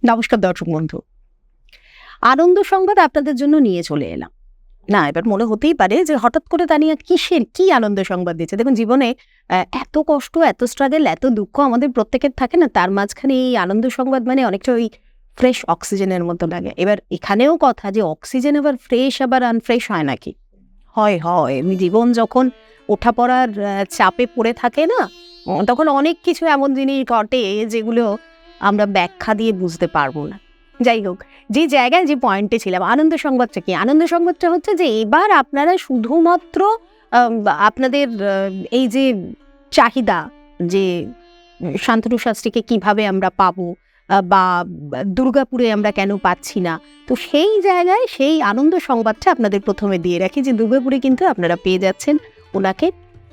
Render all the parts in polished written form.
নমস্কার দর্শক বন্ধু, আনন্দ সংবাদ আপনাদের জন্য নিয়ে চলে এলাম। না, এবার মনে হতেই পারে যে হঠাৎ করে তানিয়া কি আনন্দ সংবাদ দিচ্ছে। দেখুন, জীবনে এত কষ্ট, এত স্ট্রাগল, এত দুঃখ আমাদের প্রত্যেকের থাকে না, তার মাঝখানে এই আনন্দ সংবাদ মানে অনেকটা ওই ফ্রেশ অক্সিজেনের মতো লাগে। এবার এখানেও কথা যে অক্সিজেন আবার ফ্রেশ আবার আনফ্রেশ হয় নাকি? হয় হয় জীবন যখন ওঠাপড়ার চাপে পড়ে থাকে না, তখন অনেক কিছু এমন জিনিস ঘটে যেগুলো আমরা ব্যাখ্যা দিয়ে বুঝতে পারবো না। যাই হোক, যে জায়গায় যে পয়েন্টে ছিলাম, আনন্দ সংবাদটা কি? আনন্দ সংবাদটা হচ্ছে যে এবার আপনারা শুধুমাত্র আপনাদের এই যে চাহিদা, যে শান্তনু শাস্ত্রীকে কিভাবে আমরা পাবো, বা দুর্গাপুরে আমরা কেন পাচ্ছি না, তো সেই জায়গায় সেই আনন্দ সংবাদটা আপনাদের প্রথমে দিয়ে রাখি যে দুর্গাপুরে কিন্তু আপনারা পেয়ে যাচ্ছেন ওনাকে,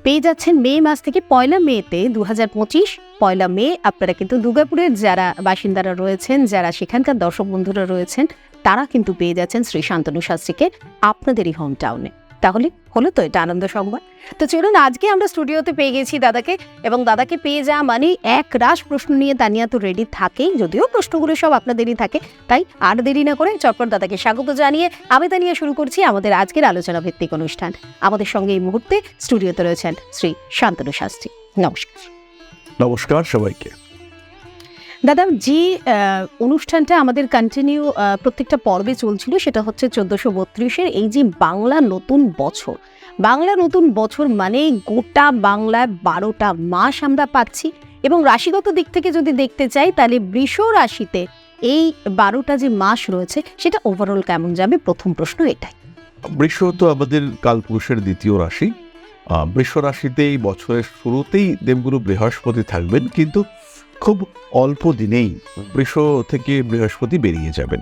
পেয়ে যাচ্ছেন মে মাস থেকে 1 মেতে 2025 1 মে আপনারা কিন্তু দুর্গাপুরের যারা বাসিন্দারা রয়েছেন, যারা সেখানকার দর্শক বন্ধুরা রয়েছেন, তারা কিন্তু পেয়ে যাচ্ছেন শ্রী শান্তনু শাস্ত্রীকে আপনাদেরই হোম টাউনে। তাহলে হলো তো এটা আনন্দ সংবাদ। তো চলুন, আজকে আমরা স্টুডিওতে পেয়ে গেছি দাদাকে, এবং দাদাকে পেয়ে যাওয়া মানে এক রাশ প্রশ্ন নিয়ে তানিয়া তো রেডি থাকেই, যদিও প্রশ্নগুলো সব আপনাদেরই থাকে। তাই আর দেরি না করে চটপট দাদাকে স্বাগত জানিয়ে আমি তানিয়া শুরু করছি আমাদের আজকের আলোচনা ভিত্তিক অনুষ্ঠান। আমাদের সঙ্গে এই মুহূর্তে স্টুডিওতে রয়েছেন শ্রী শান্তনু শাস্ত্রী। নমস্কার। নমস্কার সবাইকে। দাদা, যে অনুষ্ঠানটা আমাদের কন্টিনিউ প্রত্যেকটা পর্বে চলছিল সেটা হচ্ছে 1432-এর এই যে বাংলা নতুন বছর। বাংলা নতুন বছর মানে গোটা বাংলায় 12টা মাস আমরা পাচ্ছি, এবং রাশিগত দিক থেকে যদি দেখতে চাই তাহলে বৃষ রাশিতে এই 12টা যে মাস রয়েছে সেটা ওভারঅল কেমন যাবে, প্রথম প্রশ্ন এটাই। বৃষ তো আমাদের কালপুরুষের দ্বিতীয় রাশি। বৃষ রাশিতে এই বছরের শুরুতেই দেবগুরু বৃহস্পতি থাকবেন, কিন্তু খুব অল্প দিনেই বৃষ থেকে বৃহস্পতি বেরিয়ে যাবেন।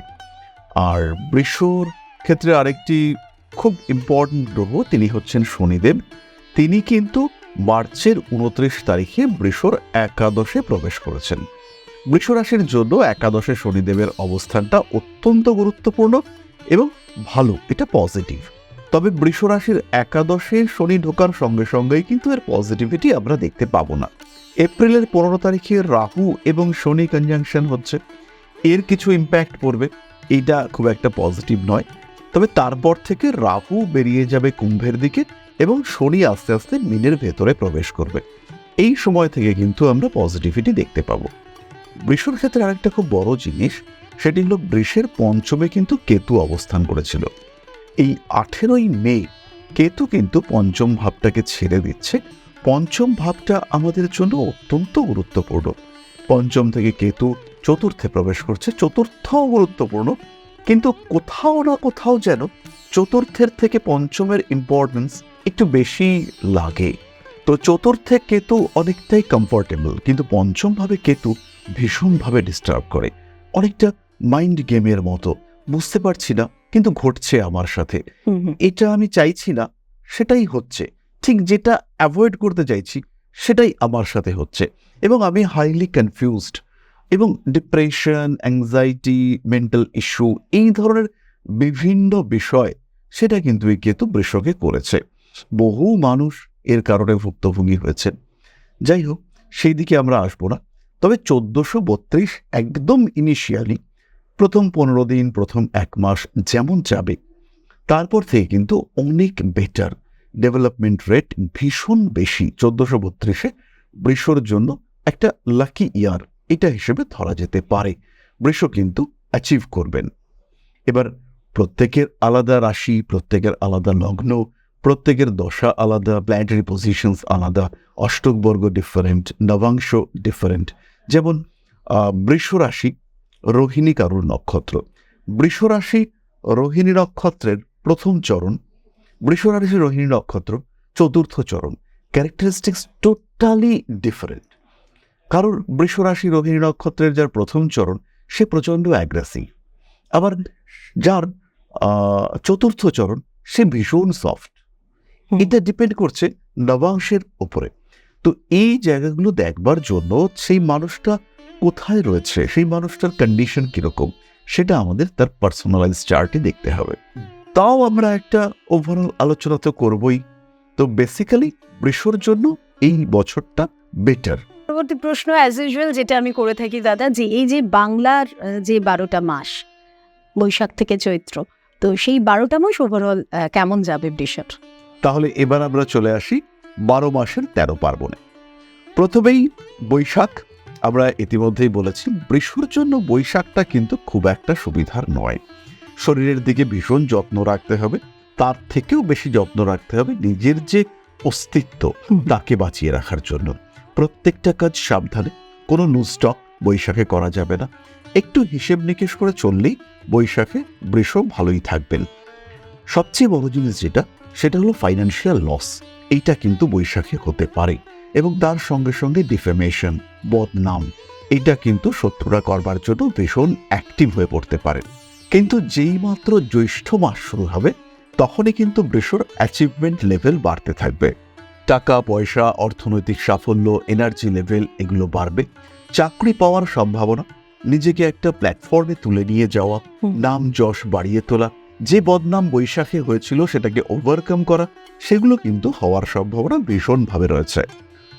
আর বৃষর ক্ষেত্রে আরেকটি খুব ইম্পর্টেন্ট গ্রহ, তিনি হচ্ছেন শনিদেব। তিনি কিন্তু মার্চের 29 তারিখে বৃষর একাদশে প্রবেশ করেছেন। বৃষ রাশির জন্য একাদশে শনিদেবের অবস্থানটা অত্যন্ত গুরুত্বপূর্ণ এবং ভালো, এটা পজিটিভ। তবে বৃষ রাশির একাদশে শনি ঢোকার সঙ্গে সঙ্গেই কিন্তু এর পজিটিভিটি আমরা দেখতে পাবো না। এপ্রিলের 15 তারিখে রাহু এবং শনি কনজাংশন হচ্ছে, এর কিছু ইম্প্যাক্ট পড়বে, এইটা খুব একটা পজিটিভ নয়। তবে তারপর থেকে রাহু বেরিয়ে যাবে কুম্ভের দিকে এবং শনি আস্তে আস্তে মীনের ভেতরে প্রবেশ করবে। এই সময় থেকে কিন্তু আমরা পজিটিভিটি দেখতে পাবো। বৃষর ক্ষেত্রে আরেকটা খুব বড় জিনিস, সেটি হলো বৃষের পঞ্চমে কিন্তু কেতু অবস্থান করেছিল। এই 18 মে কেতু কিন্তু পঞ্চম ভাবটাকে ছেড়ে দিচ্ছে। পঞ্চম ভাবটা আমাদের জন্য অত্যন্ত গুরুত্বপূর্ণ। পঞ্চম থেকে কেতু চতুর্থে প্রবেশ করছে, চতুর্থও গুরুত্বপূর্ণ, কিন্তু কোথাও না কোথাও যেন চতুর্থের থেকে পঞ্চমের ইম্পর্টেন্স একটু বেশি লাগে। তো চতুর্থে কেতু অনেকটাই কমফোর্টেবল, কিন্তু পঞ্চম ভাবে কেতু ভীষণভাবে ডিস্টার্ব করে, অনেকটা মাইন্ড গেমের মতো। বুঝতে পারছি না কিন্তু ঘটছে আমার সাথে, এটা আমি চাইছি না সেটাই হচ্ছে, ঠিক যেটা অ্যাভয়েড করতে চাইছি সেটাই আমার সাথে হচ্ছে, এবং আমি হাইলি কনফিউজড, এবং ডিপ্রেশন, অ্যাংজাইটি, মেন্টাল ইস্যু, এই ধরনের বিভিন্ন বিষয় সেটা কিন্তু এই কেতু বৃষকে করেছে। বহু মানুষ এর কারণে ভুক্তভোগী হয়েছেন। যাই হোক, সেই দিকে আমরা আসবো না। তবে 1432 একদম ইনিশিয়ালি প্রথম 15 দিন, প্রথম 1 মাস যেমন যাবে, তারপর থেকে কিন্তু অনেক বেটার, ডেভেলপমেন্ট রেট ভীষণ বেশি। 1432-এ বৃষর জন্য একটা লাকি ইয়ার এটা হিসেবে ধরা যেতে পারে। বৃষ কিন্তু অ্যাচিভ করবেন। এবার প্রত্যেকের আলাদা রাশি, প্রত্যেকের আলাদা লগ্ন, প্রত্যেকের দশা আলাদা, প্ল্যানেটারি পজিশনস আলাদা, অষ্টকবর্গ ডিফারেন্ট, নবাংশ ডিফারেন্ট। যেমন বৃষ রাশি রোহিণী কারুর নক্ষত্র, বৃষ রাশি রোহিণী নক্ষত্রের প্রথম চরণ, বৃষ রাশি রোহিণী নক্ষত্র চতুর্থ চরণ, ক্যারেক্টারিস্টিক্স টোটালি ডিফারেন্ট। কারণ বৃষ রাশি রোহিণী নক্ষত্রের যার প্রথম চরণ সে প্রচণ্ড অ্যাগ্রেসিভ, আবার যার চতুর্থ চরণ সে ভীষণ সফট। এটা ডিপেন্ড করছে নবাংশের উপরে। তো এই জায়গাগুলো দেখবার জন্য সেই মানুষটা কোথায় রয়েছে, সেই মানুষটার কন্ডিশন কিরকম, সেটা আমাদের তার পার্সোনালাইজ চার্টে দেখতে হবে। তাও আমরা একটা ওভারঅল আলোচনা তো করবই। তো বেসিক্যালি বৃষর জন্য এই বছরটা বেটার। পরবর্তী প্রশ্ন অ্যাজ ইউজুয়াল যেটা আমি করে থাকি দাদা, যে এই যে বাংলার যে 12টা মাস, বৈশাখ থেকে চৈত্র, তো সেই 12টা মাস ওভারঅল কেমন যাবে বৃষের? তাহলে এবার আমরা চলে আসি 12 মাসের 13 পার্বণে। প্রথমেই বৈশাখ। আমরা ইতিমধ্যেই বলেছি বৃষর জন্য বৈশাখটা কিন্তু খুব একটা সুবিধার নয়। শরীরের দিকে ভীষণ যত্ন রাখতে হবে, তার থেকেও বেশি যত্ন রাখতে হবে নিজের যে অস্তিত্ব তাকে বাঁচিয়ে রাখার জন্য। প্রত্যেকটা কাজ সাবধানে, কোনো নুস্টক বৈশাখে করা যাবে না। একটু হিসেব নিকেশ করে চললেই বৈশাখে বৃষ ভালোই থাকবেন। সবচেয়ে বড় জিনিস যেটা, সেটা হলো ফাইন্যান্সিয়াল লস। এইটা কিন্তু বৈশাখে হতে পারে, এবং তার সঙ্গে সঙ্গে ডিফেমেশন, বদনাম, এটা কিন্তু শত্রুরা করবার জন্য ভীষণ অ্যাক্টিভ হয়ে পড়তে পারে। কিন্তু যেই মাত্র জ্যৈষ্ঠ মাস শুরু হবে, তখনই কিন্তু বৃষর অ্যাচিভমেন্ট লেভেল বাড়তে থাকবে। টাকা পয়সা, অর্থনৈতিক সাফল্য, এনার্জি লেভেল এগুলো বাড়বে। চাকরি পাওয়ার সম্ভাবনা, নিজেকে একটা প্ল্যাটফর্মে তুলে নিয়ে যাওয়া, নাম যশ বাড়িয়ে তোলা, যে বদনাম বৈশাখে হয়েছিল সেটাকে ওভারকাম করা, সেগুলো কিন্তু হওয়ার সম্ভাবনা ভীষণভাবে রয়েছে।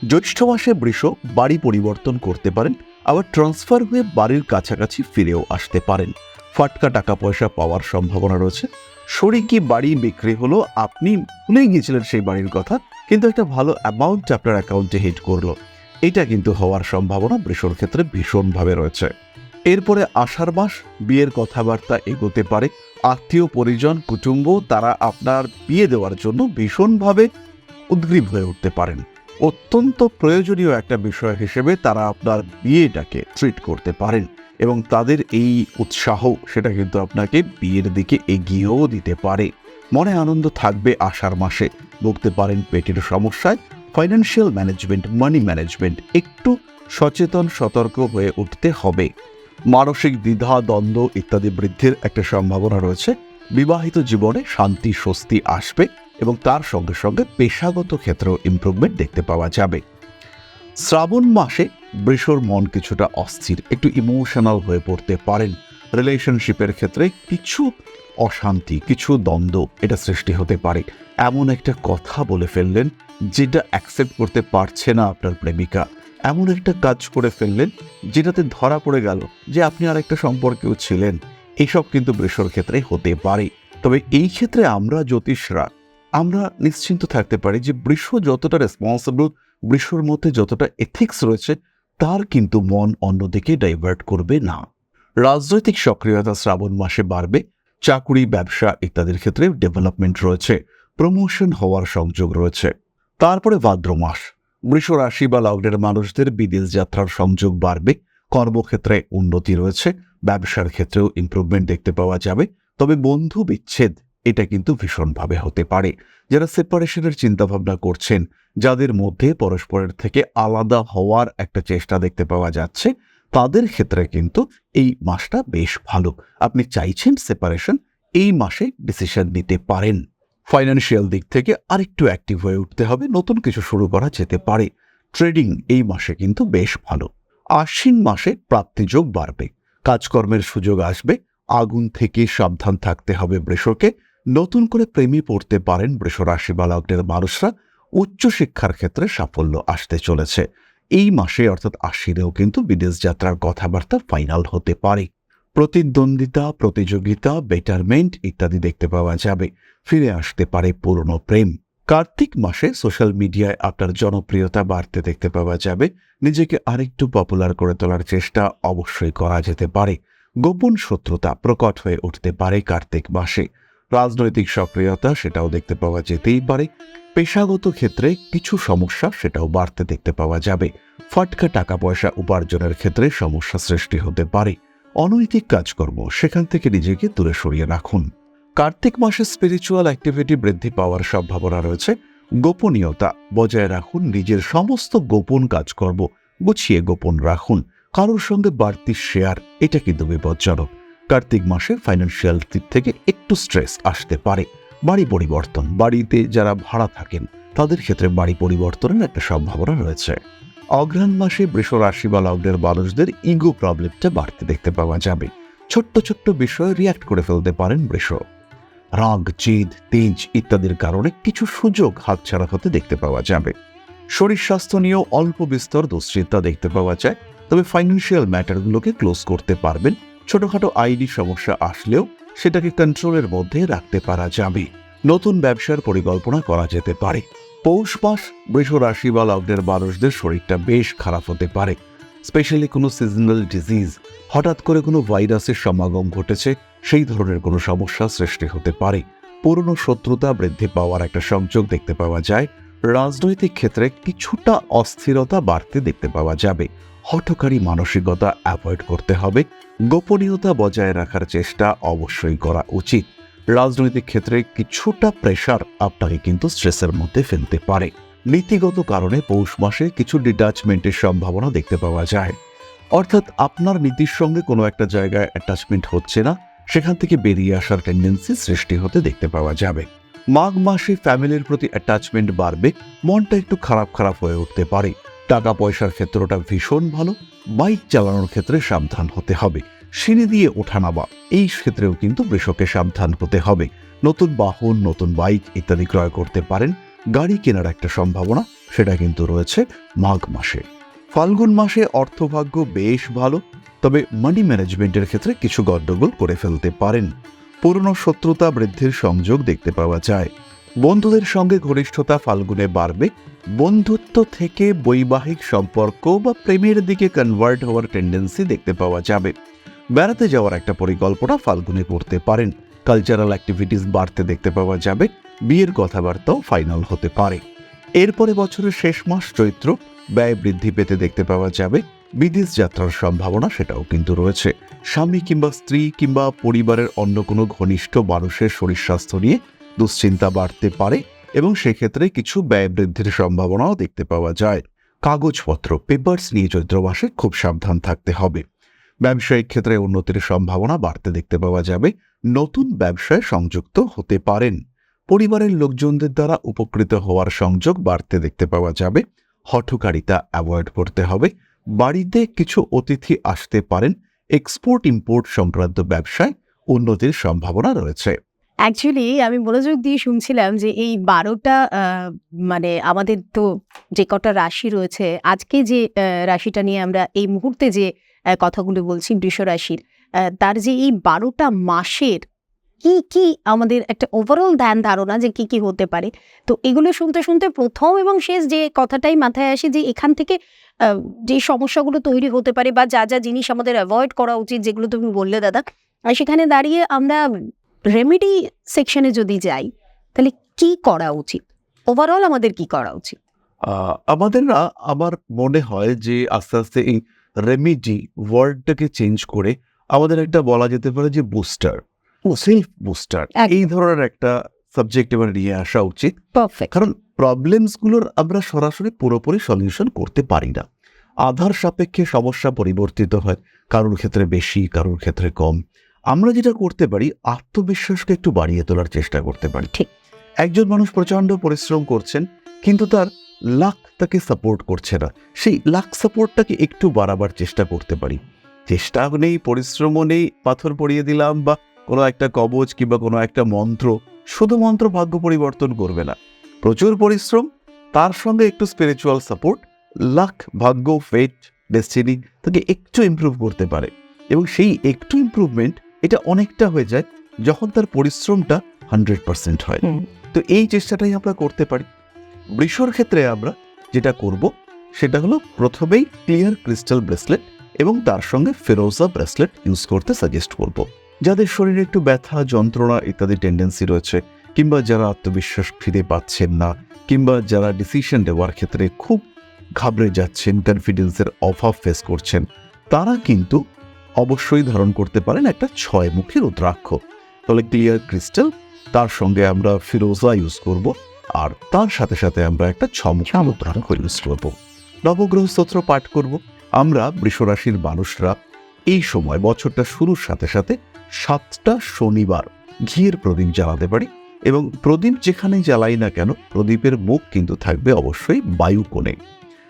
জ্যৈষ্ঠ মাসে বৃষ বাড়ি পরিবর্তন করতে পারেন, আবার ট্রান্সফার হয়ে বাড়ির কাছাকাছি ফিরেও আসতে পারেন। ফাটকা টাকা পয়সা পাওয়ার সম্ভাবনা রয়েছে। শরিকি বাড়ি বিক্রি হলো, আপনি ভুলেই গিয়েছিলেন সেই বাড়ির কথা, কিন্তু একটা ভালো অ্যামাউন্ট আপনার অ্যাকাউন্টে হিট করলো, এটা কিন্তু হওয়ার সম্ভাবনা বৃষর ক্ষেত্রে ভীষণভাবে রয়েছে। এরপরে আষাঢ় মাস, বিয়ের কথাবার্তা এগোতে পারে। আত্মীয় পরিজন, কুটুম্ব, তারা আপনার বিয়ে দেওয়ার জন্য ভীষণভাবে উদ্গ্রীব হয়ে উঠতে পারেন। অত্যন্ত প্রয়োজনীয় একটা বিষয় হিসেবে তারা আপনার বিয়েটাকে ট্রিট করতে পারেন, এবং তাদের এই উৎসাহ সেটা কিন্তু আপনাকে বিয়ের দিকে এগিয়েও দিতে পারে। মনে আনন্দ থাকবে আষাঢ় মাসে। ভুগতে পারেন পেটের সমস্যায়। ফাইন্যান্সিয়াল ম্যানেজমেন্ট, মানি ম্যানেজমেন্ট, একটু সচেতন সতর্ক হয়ে উঠতে হবে। মানসিক দ্বিধা দ্বন্দ্ব ইত্যাদি বৃদ্ধির একটা সম্ভাবনা রয়েছে। বিবাহিত জীবনে শান্তি স্বস্তি আসবে, এবং তার সঙ্গে সঙ্গে পেশাগত ক্ষেত্রেও ইমপ্রুভমেন্ট দেখতে পাওয়া যাবে। শ্রাবণ মাসে বৃষর মন কিছুটা অস্থির, একটু ইমোশনাল হয়ে পড়তে পারেন। রিলেশনশিপের ক্ষেত্রে কিছু অশান্তি, কিছু দ্বন্দ্ব এটা সৃষ্টি হতে পারে। এমন একটা কথা বলে ফেললেন যেটা অ্যাকসেপ্ট করতে পারছে না আপনার প্রেমিকা, এমন একটা কাজ করে ফেললেন যেটাতে ধরা পড়ে গেল যে আপনি আর একটা সম্পর্কেও ছিলেন। এইসব কিন্তু বৃষর ক্ষেত্রে হতে পারে। তবে এই ক্ষেত্রে আমরা জ্যোতিষরা আমরা নিশ্চিন্ত থাকতে পারি যে বৃষ যতটা রেসপন্সিবল, বৃষর মধ্যে যতটা এথিক্স রয়েছে, তার কিন্তু মন অন্যদিকে ডাইভার্ট করবে না। রাজনৈতিক সক্রিয়তা শ্রাবণ মাসে বাড়বে। চাকুরি, ব্যবসা ইত্যাদির ক্ষেত্রে ডেভেলপমেন্ট রয়েছে, প্রমোশন হওয়ার সংযোগ রয়েছে। তারপরে ভাদ্র মাস, বৃষ রাশি বা লগ্নের মানুষদের বিদেশ যাত্রার সংযোগ বাড়বে। কর্মক্ষেত্রে উন্নতি রয়েছে, ব্যবসার ক্ষেত্রেও ইমপ্রুভমেন্ট দেখতে পাওয়া যাবে। তবে বন্ধু বিচ্ছেদ এটা কিন্তু ভীষণভাবে হতে পারে। যারা সেপারেশনের চিন্তাভাবনা করছেন, যাদের মধ্যে পরস্পরের থেকে আলাদা হওয়ার একটা চেষ্টা দেখতে পাওয়া যাচ্ছে, তাদের ক্ষেত্রে কিন্তু এই মাসটা বেশ ভালো। আপনি চাইছেন সেপারেশন, এই মাসে ডিসিশন নিতে পারেন। ফাইন্যান্সিয়াল দিক থেকে আরেকটু অ্যাক্টিভ হয়ে উঠতে হবে, নতুন কিছু শুরু করা যেতে পারে। ট্রেডিং এই মাসে কিন্তু বেশ ভালো। আশ্বিন মাসে প্রাপ্তিযোগ বাড়বে, কাজকর্মের সুযোগ আসবে। আগুন থেকে সাবধান থাকতে হবে বৃষকে। নতুন করে প্রেমে পড়তে পারেন বৃষ রাশি বা লগ্নের মানুষরা। উচ্চশিক্ষার ক্ষেত্রে সাফল্য আসতে চলেছে। এই মাসে অর্থাৎ আশ্বিনেও কিন্তু বিদেশ যাত্রার কথাবার্তা ফাইনাল হতে পারে। প্রতিদ্বন্দ্বিতা, প্রতিযোগিতা, বেটারমেন্ট ইত্যাদি দেখতে পাওয়া যাবে। ফিরে আসতে পারে পুরনো প্রেম। কার্তিক মাসে সোশ্যাল মিডিয়ায় আপনার জনপ্রিয়তা বাড়তে দেখতে পাওয়া যাবে। নিজেকে আরেকটু পপুলার করে তোলার চেষ্টা অবশ্যই করা যেতে পারে। গোপন শত্রুতা প্রকট হয়ে উঠতে পারে কার্তিক মাসে। রাজনৈতিক সক্রিয়তা সেটাও দেখতে পাওয়া যেতেই পারে। পেশাগত ক্ষেত্রে কিছু সমস্যা সেটাও বাড়তে দেখতে পাওয়া যাবে। ফাটকা টাকা পয়সা উপার্জনের ক্ষেত্রে সমস্যা সৃষ্টি হতে পারে। অনৈতিক কাজকর্ম সেখান থেকে নিজেকে দূরে সরিয়ে রাখুন। কার্তিক মাসে স্পিরিচুয়াল অ্যাক্টিভিটি বৃদ্ধি পাওয়ার সম্ভাবনা রয়েছে। গোপনীয়তা বজায় রাখুন। নিজের সমস্ত গোপন কাজকর্ম গুছিয়ে গোপন রাখুন। কারোর সঙ্গে বাড়তি শেয়ার এটা কিন্তু বিপজ্জনক। কার্তিক মাসে ফাইন্যান্সিয়াল দিক থেকে একটু স্ট্রেস আসতে পারে। বাড়ি পরিবর্তন, বাড়িতে যারা ভাড়া থাকেন তাদের ক্ষেত্রে বাড়ি পরিবর্তনের একটা সম্ভাবনা রয়েছে। অঘ্রাণ মাসে বৃষ রাশি বা লগ্নের মানুষদের ইগো প্রবলেমটা বাড়তে দেখতে পাওয়া যাবে। ছোট্ট ছোট্ট বিষয়ে রিয়াক্ট করে ফেলতে পারেন বৃষ। রাগ, জেদ, তেজ ইত্যাদির কারণে কিছু সুযোগ হাতছাড়া হতে দেখতে পাওয়া যাবে। শরীর স্বাস্থ্য নিয়েও অল্প বিস্তর দুশ্চিন্তা দেখতে পাওয়া যায়, তবে ফাইন্যান্সিয়াল ম্যাটারগুলোকে ক্লোজ করতে পারবেন। ছোটখাটো আইনি সমস্যা আসলেও সেটাকে কন্ট্রোলের মধ্যে রাখতে পারা যাবে। নতুন ব্যবসার পরিকল্পনা করা যেতে পারে। পৌষ মাস বৃষ রাশি বা লগ্নের মানুষদের শরীরটা বেশ খারাপ হতে পারে, স্পেশালি কোনো সিজনাল ডিজিজ, হঠাৎ করে কোনো ভাইরাসের সমাগম ঘটেছে, সেই ধরনের কোনো সমস্যা সৃষ্টি হতে পারে। পুরনো শত্রুতা বৃদ্ধি পাওয়ার একটা সংযোগ দেখতে পাওয়া যায়। রাজনৈতিক ক্ষেত্রে কিছুটা অস্থিরতা বাড়তে দেখতে পাওয়া যাবে। হঠকারী মানসিকতা অ্যাভয়েড করতে হবে। গোপনীয়তা বজায় রাখার চেষ্টা অবশ্যই করা উচিত। রাজনৈতিক ক্ষেত্রে কিছুটা প্রেশার আপনাকে কিন্তু স্ট্রেসের মধ্যে ফেলতে পারে। নীতিগত কারণে পৌষ মাসে কিছু ডিটাচমেন্টের সম্ভাবনা দেখতে পাওয়া যায়, অর্থাৎ আপনার নীতির সঙ্গে কোনো একটা জায়গায় অ্যাটাচমেন্ট হচ্ছে না, সেখান থেকে বেরিয়ে আসার টেন্ডেন্সি সৃষ্টি হতে দেখতে পাওয়া যাবে। মাঘ মাসে ফ্যামিলির প্রতি অ্যাটাচমেন্ট বাড়বে, মনটা একটু খারাপ খারাপ হয়ে উঠতে পারে। টাকা পয়সার ক্ষেত্রটা ভীষণ ভালো। বাইক চালানোর ক্ষেত্রে সাবধান হতে হবে। সিঁড়ি দিয়ে ওঠানামা এই ক্ষেত্রেও কিন্তু বৃষকে সাবধান হতে হবে। নতুন বাহন, নতুন বাইক ইত্যাদি ক্রয় করতে পারেন। গাড়ি কেনার একটা সম্ভাবনা সেটা কিন্তু রয়েছে মাঘ মাসে। ফাল্গুন মাসে অর্থভাগ্য বেশ ভালো, তবে মানি ম্যানেজমেন্টের ক্ষেত্রে কিছু গন্ডগোল করে ফেলতে পারেন। পুরনো শত্রুতা বৃদ্ধির সংযোগ দেখতে পাওয়া যায়। বন্ধুদের সঙ্গে ঘনিষ্ঠতা ফাল্গুনে বাড়বে। বন্ধুত্ব থেকে বৈবাহিক সম্পর্ক বা প্রেমের দিকে কনভার্ট হওয়ার টেন্ডেন্সি দেখতে পাওয়া যাবে। বেড়াতে যাওয়ার একটা পরিকল্পনা ফাল্গুনে করতে পারেন। কালচারাল অ্যাক্টিভিটিস বাড়তে দেখতে পাওয়া যাবে। বিয়ের কথাবার্তাও ফাইনাল হতে পারে। এরপরে বছরের শেষ মাস চৈত্র, ব্যয় বৃদ্ধি পেতে দেখতে পাওয়া যাবে। বিদেশ যাত্রার সম্ভাবনা সেটাও কিন্তু রয়েছে। স্বামী কিংবা স্ত্রী কিংবা পরিবারের অন্য কোনো ঘনিষ্ঠ মানুষের শরীর স্বাস্থ্য নিয়ে দুশ্চিন্তা বাড়তে পারে এবং সেক্ষেত্রে কিছু ব্যয় বৃদ্ধির সম্ভাবনাও দেখতে পাওয়া যায়। কাগজপত্র, পেপারস নিয়ে চৈত্র মাসে খুব সাবধান থাকতে হবে। ব্যবসায়িক ক্ষেত্রে উন্নতির সম্ভাবনা বাড়তে দেখতে পাওয়া যাবে। নতুন ব্যবসায় সংযুক্ত হতে পারেন। পরিবারের লোকজনদের দ্বারা উপকৃত হওয়ার সংযোগ বাড়তে দেখতে পাওয়া যাবে। হঠকারিতা অ্যাভয়েড করতে হবে। বাড়িতে কিছু অতিথি আসতে পারেন। এক্সপোর্ট ইম্পোর্ট সংক্রান্ত ব্যবসায় উন্নতির সম্ভাবনা রয়েছে। অ্যাকচুয়ালি আমি মনোযোগ দিয়ে শুনছিলাম যে এই ১২টা মানে আমাদের তো যে কটা রাশি রয়েছে, আজকে যে রাশিটা নিয়ে আমরা এই মুহূর্তে যে কথাগুলো বলছি বৃষ রাশির, তার যে এই ১২টা মাসের কি কি আমাদের একটা ওভারঅল ধ্যান ধারণা যে কি কি হতে পারে। তো এগুলো শুনতে শুনতে প্রথম এবং শেষ যে কথাটাই মাথায় আসে যে এখান থেকে যে সমস্যাগুলো তৈরি হতে পারে বা যা যা জিনিস আমাদের অ্যাভয়েড করা উচিত, যেগুলো তুমি বললে দাদা, সেখানে দাঁড়িয়ে আমরা রেমেডি সেকশনে যদি যাই তাহলে কি করা উচিত, ওভারঅল আমাদের কি করা উচিত? আমার মনে হয় যে আস্তে আস্তে এই রেমেডি ওয়ার্ডটাকে চেঞ্জ করে আমাদের একটা বলা যেতে পারে যে বুস্টার, সেলফ বুস্টার, এই ধরনের একটা সাবজেক্ট এবার নিয়ে আসা উচিত। পারফেক্ট। কারণ প্রবলেমসগুলোর আমরা সরাসরি পুরোপুরি সলিউশন করতে পারি না। আধার সাপেক্ষে সমস্যা পরিবর্তিত হয়, কারোর ক্ষেত্রে বেশি, কারোর ক্ষেত্রে কম। আমরা যেটা করতে পারি, আত্মবিশ্বাসকে একটু বাড়িয়ে তোলার চেষ্টা করতে পারি। ঠিক। একজন মানুষ প্রচন্ড পরিশ্রম করছেন, কিন্তু তার লাক তাকে সাপোর্ট করছে না। সেই লাক সাপোর্টটাকে একটু বাড়াবার চেষ্টা করতে পারি। চেষ্টা নেই, পরিশ্রমও নেই, পাথর পড়িয়ে দিলাম বা কোনো একটা কবচ কিংবা কোনো একটা মন্ত্র, শুধু মন্ত্র ভাগ্য পরিবর্তন করবে না। প্রচুর পরিশ্রম, তার সঙ্গে একটু স্পিরিচুয়াল সাপোর্ট, লাক, ভাগ্য, ফেট, ডেস্টিনি তাকে একটু ইমপ্রুভ করতে পারে। এবং সেই একটু ইমপ্রুভমেন্ট এটা অনেকটা হয়ে যায় যখন তার পরিশ্রমটা 100% হয়। তো এই চেষ্টাটাই আমরা করতে পারি। বৃষর ক্ষেত্রে আমরা যেটা করব সেটা হলো প্রথমেই ক্লিয়ার ক্রিস্টাল ব্রেসলেট এবং তার সঙ্গে ফেরোজা ব্রেসলেট ইউজ করতে সাজেস্ট করব। যাদের শরীরে একটু ব্যথা, যন্ত্রণা ইত্যাদি টেন্ডেন্সি রয়েছে, কিংবা যারা আত্মবিশ্বাস ফিরে পাচ্ছেন না, কিংবা যারা ডিসিশন নেওয়ার ক্ষেত্রে খুব ঘাবড়ে যাচ্ছেন, কনফিডেন্সের অভাব ফেস করছেন, তারা কিন্তু অবশ্যই ধারণ করতে পারেন একটা 6-মুখী রুদ্রাক্ষ। তাহলে ক্লিয়ার ক্রিস্টাল, তার সঙ্গে আমরা ফিরোজা ইউজ করব, আর তার সাথে সাথে আমরা একটা 6-মুখী রুদ্রাক্ষ ইউজ করব। নবগ্রহ স্তোত্র পাঠ করব। আমরা বৃষরাশির মানুষরা এই সময় বছরটা শুরুর সাথে সাথে 7টা শনিবার ঘিয়ের প্রদীপ জ্বালাতে পারি, এবং প্রদীপ যেখানে জ্বালাই না কেন প্রদীপের মুখ কিন্তু থাকবে অবশ্যই বায়ু কোণে,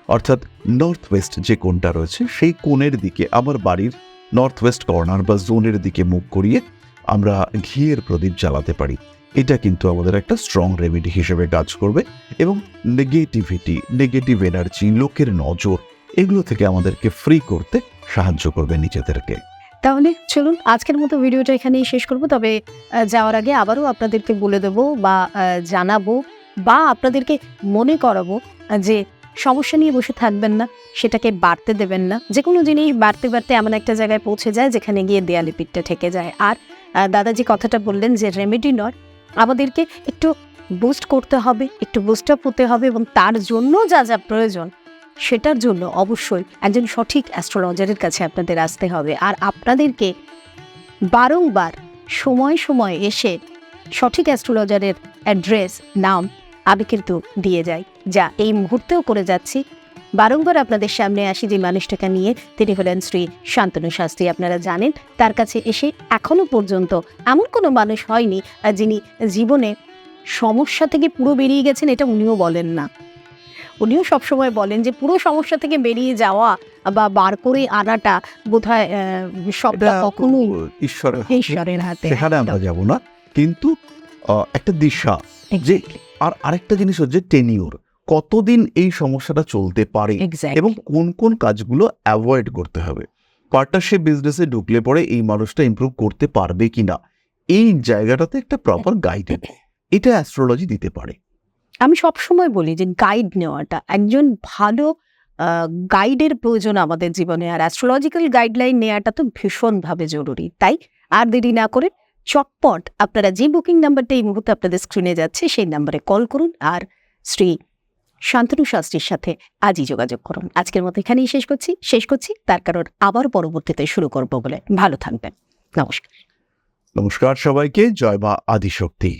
অর্থাৎ নর্থ ওয়েস্ট যে কোণটা রয়েছে সেই কোণের দিকে, আমার বাড়ির নর্থ ওয়েস্ট কর্নার বা জোনের দিকে মুখ করিয়ে আমরা ঘিয়ের প্রদীপ জ্বালাতে পারি। এটা কিন্তু আমাদের একটা স্ট্রং রেমেডি হিসেবে কাজ করবে এবং নেগেটিভিটি, নেগেটিভ এনার্জি, লোকের নজর এগুলো থেকে আমাদেরকে ফ্রি করতে সাহায্য করবে নিজেদেরকে। তাহলে চলুন আজকের মতো ভিডিওটা এখানেই শেষ করব। তবে যাওয়ার আগে আবারও আপনাদেরকে বলে দেব বা জানাবো বা আপনাদেরকে মনে করাবো যে সমস্যা নিয়ে বসে থাকবেন না, সেটাকে বাড়তে দেবেন না। যে কোনো জিনিস বাড়তে বাড়তে এমন একটা জায়গায় পৌঁছে যায় যেখানে গিয়ে দেয়ালে পিঠটা ঠেকে যায়। আর দাদাজি কথাটা বললেন যে রেমেডি নয়, আমাদেরকে একটু বুস্ট করতে হবে, একটু বুস্ট আপ হতে হবে এবং তার জন্য যা যা প্রয়োজন সেটার জন্য অবশ্যই একজন সঠিক অ্যাস্ট্রোলজারের কাছে আপনাদের আসতে হবে। আর আপনাদেরকে বারংবার সময় সময় এসে সঠিক অ্যাস্ট্রোলজারের অ্যাড্রেস, নাম আমি কিন্তু দিয়ে যাই, যা এই মুহূর্তেও করে যাচ্ছি। বারংবার আপনাদের সামনে আসি যে মানুষটাকে নিয়ে, তিনি হলেন শ্রী শান্তনু শাস্ত্রী। আপনারা জানেন তার কাছে এসে এখনো পর্যন্ত এমন কোনো মানুষ হয়নি যিনি জীবনে সমস্যা থেকে পুরো বেরিয়ে গেছেন, এটা উনিও বলেন না। উনিও সবসময় বলেন যে পুরো সমস্যা থেকে বেরিয়ে যাওয়া বা বার করে আনাটা বোধহয় সবটা কখনোই ঈশ্বরের হাতে। সেখানে আমরা যাব না, কিন্তু একটা দিশা যে আরেকটা জিনিস হচ্ছে টেনিউর, কতদিন এই সমস্যাটা চলতে পারে এবং কোন কোন কাজগুলো অ্যাভয়েড করতে হবে। পার্টনারশিপ বিজনেসে ঢুকলে পরে এই মানুষটা ইমপ্রুভ করতে পারবে কিনা, এই জায়গাটাতে একটা প্রপার গাইডেন্স এটা অ্যাস্ট্রোলজি দিতে পারে। আমি সবসময় বলি যে গাইড নেওয়াটা, একজন ভালো গাইডের প্রয়োজন আমাদের জীবনে, আর অ্যাস্ট্রোলজিক্যাল গাইডলাইন নেওয়াটা তো ভীষণভাবে জরুরি। তাই আর দেরি না করে চটপট আপনারা যে বুকিং নাম্বারটা এই মুহূর্তে আপনাদের স্ক্রিনে যাচ্ছে সেই নাম্বারে কল করুন আর শ্রী শান্তনু শাস্ত্রীর সাথে আজই যোগাযোগ করুন। আজকের মতো এখানেই শেষ করছি, তার কারণ আবার পরবর্তীতে শুরু করবো বলে। ভালো থাকবেন, নমস্কার। নমস্কার সবাইকে, জয় মা আদিশক্তি।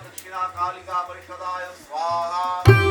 दक्षिणा कालिका परिषदाय स्वाहा।